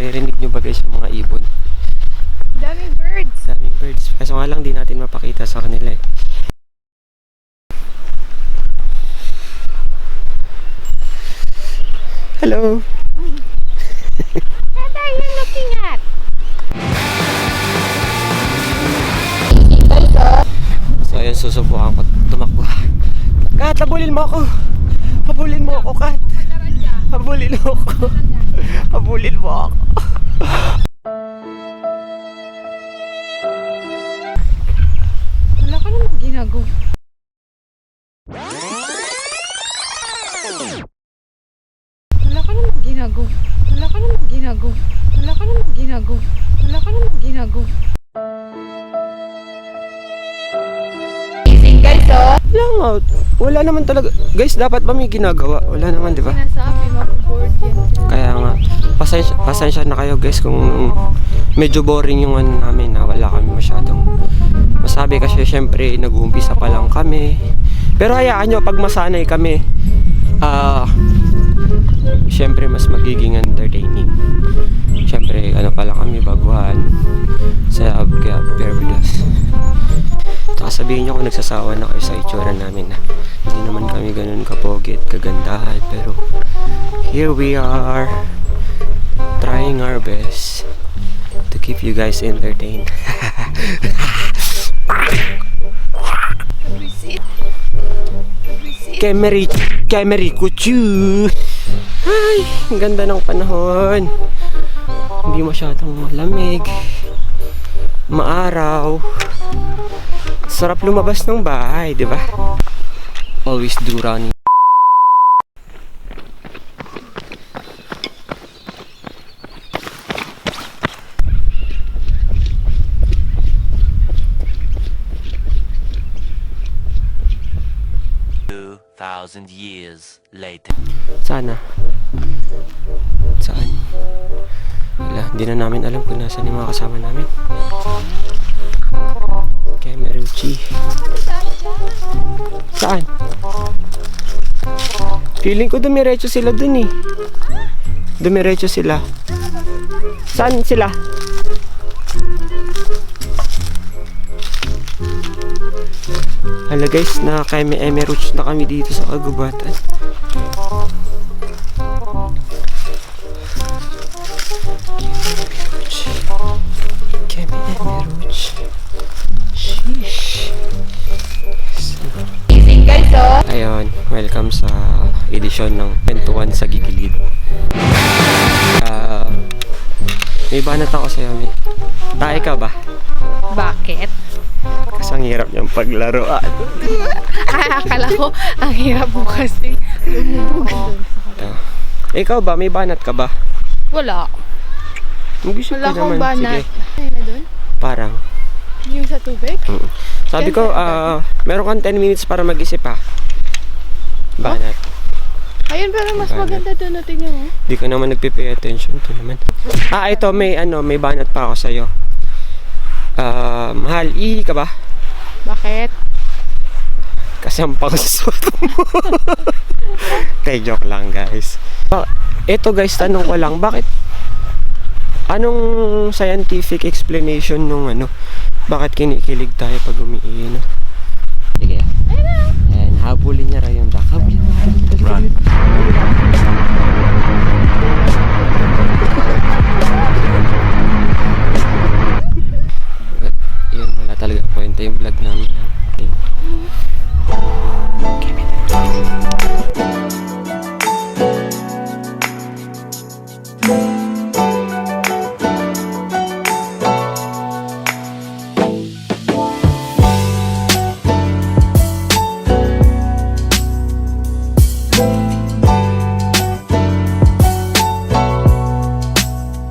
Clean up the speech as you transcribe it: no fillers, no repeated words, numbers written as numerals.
Naririnig nyo ba guys yung mga ibon? Daming birds. Daming birds. Kaso nga lang di natin mapakita sa kanila eh. Hello! What are you looking at? So ayun, susubukan ko tumakbo. Kat, habulin mo ako! Habulin mo ako, Kat! Habulin mo ako! Habulin mo ako! Wala ka namang ginagawa. Wala ka namang ginagawa. Wala ka namang ginagawa. Wala ka namang ginagawa. Wala ka namang ginagawa. Wala nga. Wala naman talaga. Guys, dapat ba may ginagawa? Wala naman, di ba? Sinasabi, maboboard yan. Kaya nga, pasensya na kayo guys kung medyo boring yung ano namin na wala kami masyadong masabi kasi syempre nag-uumpisa pa lang kami. Pero hayaan nyo, pag masanay kami, syempre mas magiging entertaining. Syempre, ano pala kami, baguhan. Kaya bear with us. Saka sabihin nyo kung nagsasawa na kayo sa itsura namin na hindi naman kami ganun kapogit, kagandahan. Pero here we are, trying our best to keep you guys entertained. Kemery Kuchu. Ay, ang ganda ng panahon. Hindi masyadong malamig, maaraw. Sarap lumabas ng bahay, di ba? Always do running. Thousand years later. Sana. Saan? Wala, hindi na namin alam kung nasaan yung mga kasama namin. Kemeruchi. Saan? Feeling ko dumiretso sila dun eh. Dumiretso sila. Saan sila? Hala guys, nakaka-emeruch na kami dito sa kagubatan. Kemeruch. Sheesh. Ayun, welcome sa edisyon ng Kwentuhan sa Gigilid. May banat ako sa'yo, May. Tae ka ba? Bakit? Kasi ang hirap niyang paglaruan. Akala ko, ang hirap mo kasi. Ikaw ba? May banat ka ba? Wala. Mag-isip Wala ka akong naman. banat. Sige. Ayun na dun? Parang. Yung sa tubig? Sabi ko, meron kang 10 minutes para mag-isip ha. Banat. Ayun, pero mas Banat. maganda dun. No, tingnan mo. Di ka naman nagpe-pay attention to naman. Ito may banat pa ako sa'yo. Mahal, ihi ka ba? Bakit? Kasi ang pangsusuot mo. Tay, joke lang guys. Ito guys, tanong ko lang, bakit? Anong scientific explanation nung bakit kinikilig tayo pag umiihi, no? Sige. Ayan, habulin niya raw yung duck. Habulin mo. Run.